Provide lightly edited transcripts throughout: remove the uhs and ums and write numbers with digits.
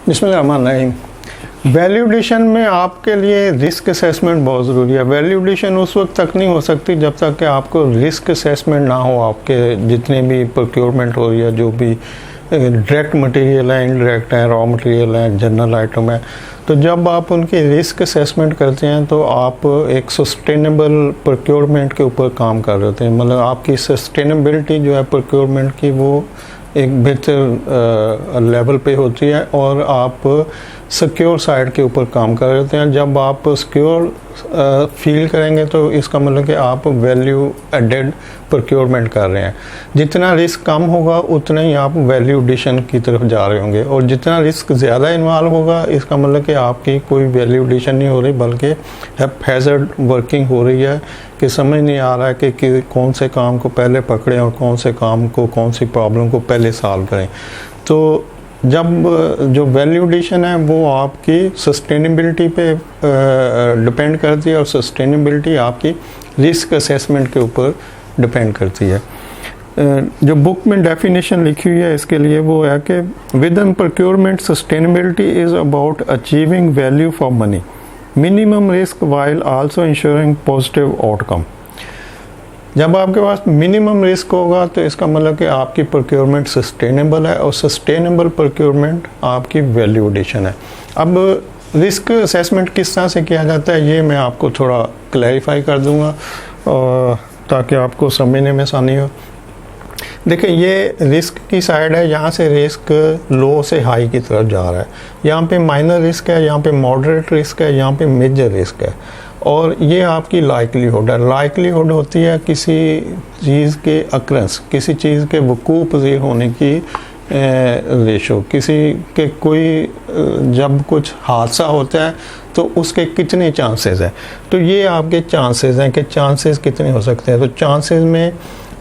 बिस्मिल्लाहिर्रहमानिर्रहीम। वैल्यूडेशन में आपके लिए रिस्क असेसमेंट बहुत ज़रूरी है। वैल्यूडेशन उस वक्त तक नहीं हो सकती जब तक कि आपको रिस्क असेसमेंट ना हो। आपके जितने भी प्रोक्योरमेंट हो रही है, जो भी डायरेक्ट मटेरियल है, इनडायरेक्ट है, रॉ मटेरियल है, जनरल आइटम है, तो जब आप उनकी रिस्क असेसमेंट करते हैं तो आप एक सस्टेनेबल प्रोक्योरमेंट के ऊपर काम कर रहे होते हैं। मतलब आपकी सस्टेनेबिलिटी जो है प्रोक्योरमेंट की, वो एक बेहतर लेवल पे होती है और आप सिक्योर साइड के ऊपर काम कर रहे होते हैं। जब आप सिक्योर फील करेंगे तो इसका मतलब कि आप वैल्यू एडेड प्रोक्योरमेंट कर रहे हैं। जितना रिस्क कम होगा उतना ही आप वैल्यू एडिशन की तरफ जा रहे होंगे, और जितना रिस्क ज़्यादा इन्वॉल्व होगा इसका मतलब कि आपकी कोई वैल्यू एडिशन नहीं हो रही, बल्कि हैज़र्ड वर्किंग हो रही है कि समझ नहीं आ रहा है कि कौन से काम को पहले पकड़ें और कौन से काम को, कौन सी प्रॉब्लम को पहले सॉल्व करें। तो जब जो वैल्यू एडिशन है वो आपकी सस्टेनेबिलिटी पे डिपेंड करती है, और सस्टेनेबिलिटी आपकी रिस्क असेसमेंट के ऊपर डिपेंड करती है। जो बुक में डेफिनेशन लिखी हुई है इसके लिए वो है कि with in procurement sustainability is about achieving value for money, minimum risk while also ensuring positive outcome. जब आपके पास मिनिमम रिस्क होगा तो इसका मतलब कि आपकी प्रोक्योरमेंट सस्टेनेबल है, और सस्टेनेबल प्रोक्योरमेंट आपकी वैल्यू एडिशन है। अब रिस्क असेसमेंट किस तरह से किया जाता है ये मैं आपको थोड़ा क्लैरिफाई कर दूंगा ताकि आपको समझने में आसानी हो। देखिए, ये रिस्क की साइड है, यहाँ से रिस्क लो से हाई की तरफ जा रहा है। यहाँ पे माइनर रिस्क है, यहाँ पे मॉडरेट रिस्क है, यहाँ पे मेजर रिस्क है, और ये आपकी लाइकलीहुड है। लाइकलीहुड होती है किसी चीज़ के अक्रंस, किसी चीज़ के वकूअ पज़ीर होने की रेशो, किसी के कोई जब कुछ हादसा होता है तो उसके कितने चांसेस हैं। तो ये आपके चांसेस हैं कि चांसेस कितने हो सकते हैं। तो चांसेस में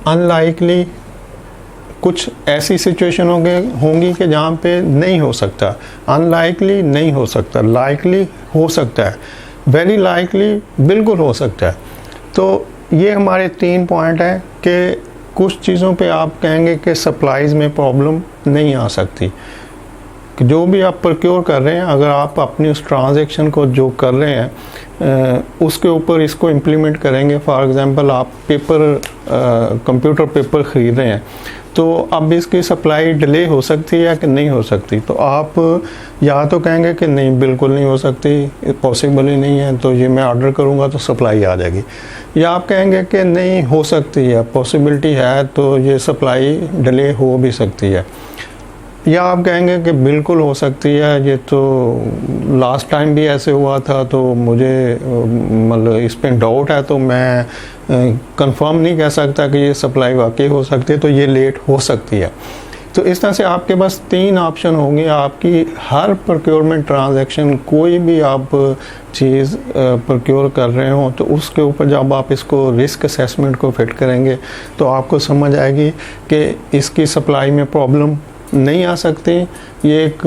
अनलाइकली कुछ ऐसी सिचुएशन होंगी कि जहाँ पे नहीं हो सकता, अनलाइकली नहीं हो सकता, लाइकली हो सकता है, वेरी लाइकली बिल्कुल हो सकता है। तो ये हमारे 3 पॉइंट हैं कि कुछ चीज़ों पे आप कहेंगे कि सप्लाईज़ में प्रॉब्लम नहीं आ सकती। जो भी आप प्रोक्योर कर रहे हैं, अगर आप अपनी उस ट्रांजैक्शन को जो कर रहे हैं उसके ऊपर इसको इम्प्लीमेंट करेंगे। फॉर एग्जांपल आप कंप्यूटर पेपर ख़रीद रहे हैं, तो अब इसकी सप्लाई डिले हो सकती है या कि नहीं हो सकती। तो आप या तो कहेंगे कि नहीं, बिल्कुल नहीं हो सकती, पॉसिबल ही नहीं है, तो ये मैं ऑर्डर करूँगा तो सप्लाई आ जाएगी। या आप कहेंगे कि नहीं, हो सकती है, पॉसिबिलिटी है, तो ये सप्लाई डिले हो भी सकती है। या आप कहेंगे कि बिल्कुल हो सकती है, ये तो लास्ट टाइम भी ऐसे हुआ था, तो मुझे मतलब इस पर डाउट है, तो मैं कंफर्म नहीं कह सकता कि ये सप्लाई वाकई हो सकती है, तो ये लेट हो सकती है। तो इस तरह से आपके पास 3 ऑप्शन होंगे। आपकी हर प्रोक्योरमेंट ट्रांजैक्शन, कोई भी आप चीज़ प्रोक्योर कर रहे हो, तो उसके ऊपर जब आप इसको रिस्क असेसमेंट को फिट करेंगे तो आपको समझ आएगी कि इसकी सप्लाई में प्रॉब्लम नहीं आ सकती। ये एक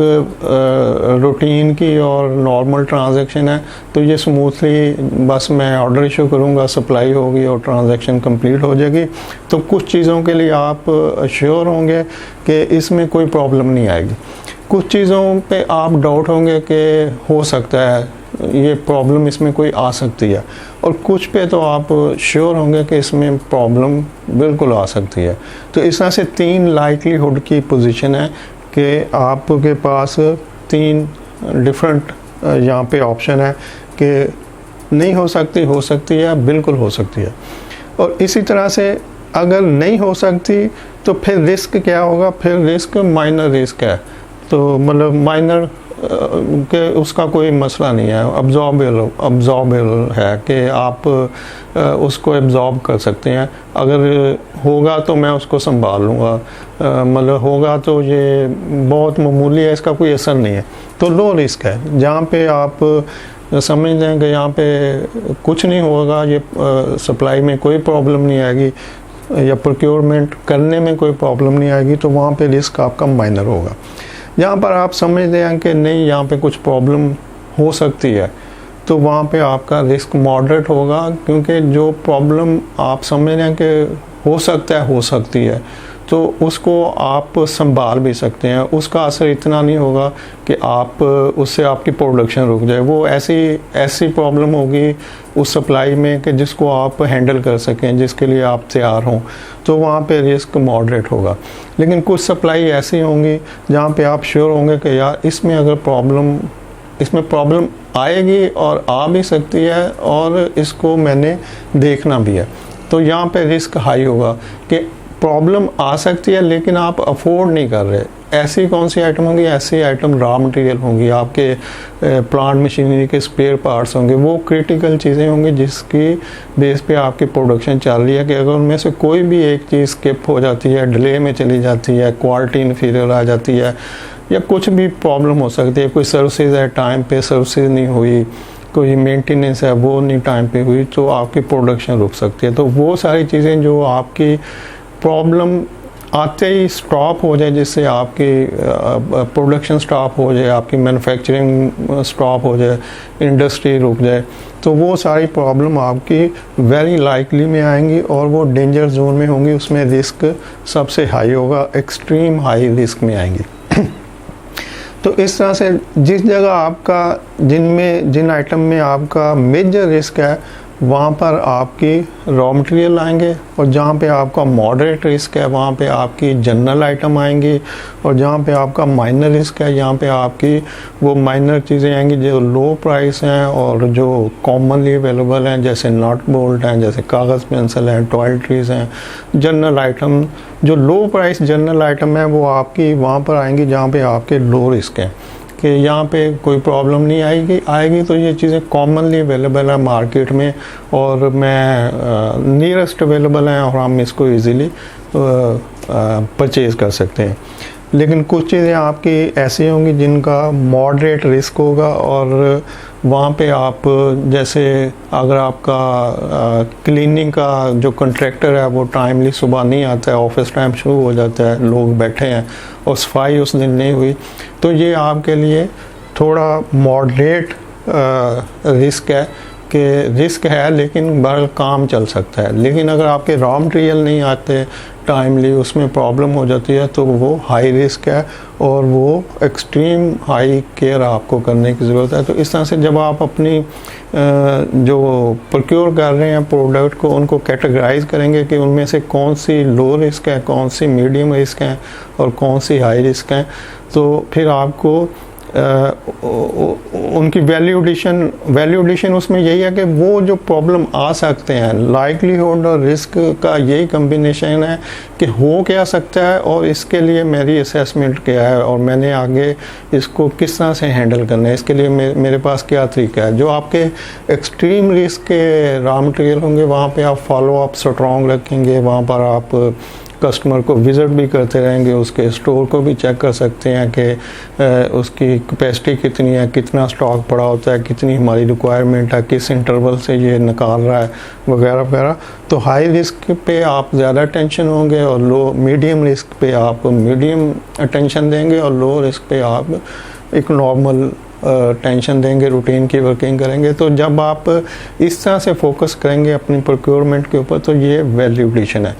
रूटीन की और नॉर्मल ट्रांजैक्शन है, तो ये स्मूथली बस मैं ऑर्डर इशू करूँगा, सप्लाई होगी और ट्रांजैक्शन कंप्लीट हो जाएगी। तो कुछ चीज़ों के लिए आप श्योर होंगे कि इसमें कोई प्रॉब्लम नहीं आएगी। कुछ चीज़ों पे आप डाउट होंगे कि हो सकता है ये प्रॉब्लम इसमें कोई आ सकती है, और कुछ पे तो आप श्योर होंगे कि इसमें प्रॉब्लम बिल्कुल आ सकती है। तो इस तरह से 3 लाइकलीहुड की पोजीशन है कि आपके पास 3 डिफरेंट यहाँ पे ऑप्शन है कि नहीं हो सकती है, बिल्कुल हो सकती है। और इसी तरह से अगर नहीं हो सकती तो फिर रिस्क क्या होगा? फिर रिस्क माइनर रिस्क है, तो मतलब माइनर के उसका कोई मसला नहीं है, अब्जॉर्बेबल है कि आप उसको एब्जॉर्ब कर सकते हैं। अगर होगा तो मैं उसको संभाल लूँगा, मतलब होगा तो ये बहुत मामूली है, इसका कोई असर नहीं है। तो लो रिस्क है, जहाँ पे आप समझ लें कि यहाँ पे कुछ नहीं होगा, ये सप्लाई में कोई प्रॉब्लम नहीं आएगी या प्रोक्योरमेंट करने में कोई प्रॉब्लम नहीं आएगी, तो वहाँ पे रिस्क आपका माइनर होगा। यहाँ पर आप समझते हैं कि नहीं, यहाँ पे कुछ प्रॉब्लम हो सकती है, तो वहाँ पे आपका रिस्क मॉडरेट होगा, क्योंकि जो प्रॉब्लम आप समझ रहे हैं कि हो सकती है, तो उसको आप संभाल भी सकते हैं। उसका असर इतना नहीं होगा कि आप उससे आपकी प्रोडक्शन रुक जाए। वो ऐसी प्रॉब्लम होगी उस सप्लाई में कि जिसको आप हैंडल कर सकें, जिसके लिए आप तैयार हों, तो वहाँ पे रिस्क मॉडरेट होगा। लेकिन कुछ सप्लाई ऐसी होंगी जहाँ पे आप श्योर होंगे कि यार इसमें प्रॉब्लम आएगी और आ भी सकती है और इसको मैंने देखना भी है, तो यहाँ पे रिस्क हाई होगा कि प्रॉब्लम आ सकती है लेकिन आप अफोर्ड नहीं कर रहे। ऐसी कौन सी आइटम होंगी? ऐसी आइटम रॉ मटेरियल होंगी, आपके प्लांट मशीनरी के स्पेयर पार्ट्स होंगे, वो क्रिटिकल चीज़ें होंगी जिसकी बेस पे आपकी प्रोडक्शन चल रही है कि अगर उनमें से कोई भी एक चीज़ स्किप हो जाती है, डिले में चली जाती है, क्वालिटी इन्फीरियर आ जाती है, या कुछ भी प्रॉब्लम हो सकती है, कोई सर्विसेज है टाइम पे सर्विसेज नहीं हुई, कोई मेंटेनेंस है वो नहीं टाइम पे हुई, तो आपकी प्रोडक्शन रुक सकती है। तो वो सारी चीज़ें जो आपकी प्रॉब्लम आते ही स्टॉप हो जाए, जिससे आपकी प्रोडक्शन स्टॉप हो जाए, आपकी मैन्युफैक्चरिंग स्टॉप हो जाए, इंडस्ट्री रुक जाए, तो वो सारी प्रॉब्लम आपकी वेरी लाइकली में आएंगी और वो डेंजर जोन में होंगी। उसमें रिस्क सबसे हाई होगा, एक्सट्रीम हाई रिस्क में आएंगी। तो इस तरह से जिस जगह आपका जिन आइटम में आपका मेजर रिस्क है वहाँ पर आपकी रॉ मटेरियल आएंगे, और जहाँ पे आपका मॉडरेट रिस्क है वहाँ पे आपकी जनरल आइटम आएंगी, और जहाँ पे आपका माइनर रिस्क है यहाँ पे आपकी वो माइनर चीज़ें आएंगी जो लो प्राइस हैं और जो कॉमनली अवेलेबल हैं, जैसे नट बोल्ट हैं, जैसे कागज़ पेंसिल हैं, टॉयलेटरीज हैं। जनरल आइटम जो लो प्राइस जनरल आइटम है वो आपकी वहाँ पर आएंगी जहाँ पे आपके लो रिस्क हैं कि यहाँ पे कोई प्रॉब्लम नहीं आएगी। तो ये चीज़ें कॉमनली अवेलेबल है मार्केट में और मैं नियरेस्ट अवेलेबल हैं और हम इसको इजीली परचेज़ कर सकते हैं। लेकिन कुछ चीज़ें आपकी ऐसी होंगी जिनका मॉडरेट रिस्क होगा, और वहाँ पे आप जैसे अगर आपका क्लीनिंग का जो कॉन्ट्रैक्टर है वो टाइमली सुबह नहीं आता है, ऑफिस टाइम शुरू हो जाता है, लोग बैठे हैं और सफाई उस दिन नहीं हुई, तो ये आपके लिए थोड़ा मॉडरेट रिस्क है कि रिस्क है लेकिन बहरहाल काम चल सकता है। लेकिन अगर आपके रॉ मटेरियल नहीं आते टाइमली, उसमें प्रॉब्लम हो जाती है, तो वो हाई रिस्क है और वो एक्सट्रीम हाई केयर आपको करने की ज़रूरत है। तो इस तरह से जब आप अपनी जो प्रोक्योर कर रहे हैं प्रोडक्ट को, उनको कैटेगराइज करेंगे कि उनमें से कौन सी लो रिस्क है, कौन सी मीडियम रिस्क है और कौन सी हाई रिस्क है, तो फिर आपको उनकी वैल्यूडेशन उसमें यही है कि वो जो प्रॉब्लम आ सकते हैं, लाइकलीहुड और रिस्क का यही कम्बिनेशन है कि हो क्या सकता है और इसके लिए मेरी असेसमेंट क्या है और मैंने आगे इसको किस तरह से हैंडल करना है, इसके लिए मेरे पास क्या तरीका है। जो आपके एक्सट्रीम रिस्क के रॉ मटेरियल होंगे वहाँ पे आप फॉलो अप स्ट्रॉन्ग रखेंगे, वहाँ पर आप कस्टमर को विज़िट भी करते रहेंगे, उसके स्टोर को भी चेक कर सकते हैं कि उसकी कैपेसिटी कितनी है, कितना स्टॉक पड़ा होता है, कितनी हमारी रिक्वायरमेंट है, किस इंटरवल से ये निकाल रहा है, वगैरह वगैरह। तो हाई रिस्क पे आप ज़्यादा टेंशन होंगे और मीडियम रिस्क पे आप मीडियम अटेंशन देंगे और लो रिस्क पे आप एक नॉर्मल टेंशन देंगे, रूटीन की वर्किंग करेंगे। तो जब आप इस तरह से फोकस करेंगे अपनी प्रोक्योरमेंट के ऊपर तो ये वैल्यू एडिशन है।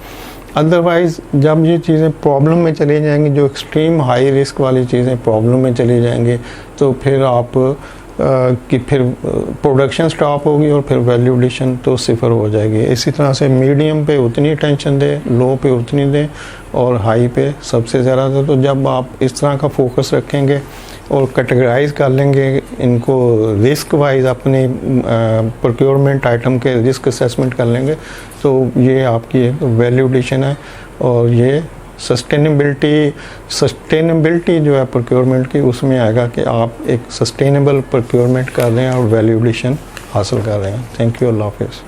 अदरवाइज़ जब ये चीज़ें प्रॉब्लम में चली जाएंगी, जो एक्सट्रीम हाई रिस्क वाली चीज़ें प्रॉब्लम में चली जाएंगी, तो फिर आप फिर प्रोडक्शन स्टॉप होगी और फिर वैल्यू एडिशन तो सिफर हो जाएगी। इसी तरह से मीडियम पे उतनी टेंशन दें, लो पे उतनी दें और हाई पे सबसे ज़्यादा दें। तो जब आप इस तरह का फोकस रखेंगे और कैटेगराइज कर लेंगे इनको रिस्क वाइज, अपनी प्रोक्योरमेंट आइटम के रिस्क असेसमेंट कर लेंगे, तो ये आपकी एक वैल्यू एडिशन है और ये सस्टेनेबिलिटी जो है प्रोक्योरमेंट की उसमें आएगा कि आप एक सस्टेनेबल प्रोक्योरमेंट कर रहे हैं और वैल्यू एडिशन हासिल कर रहे हैं। थैंक यू, अल्लाह हाफिज़।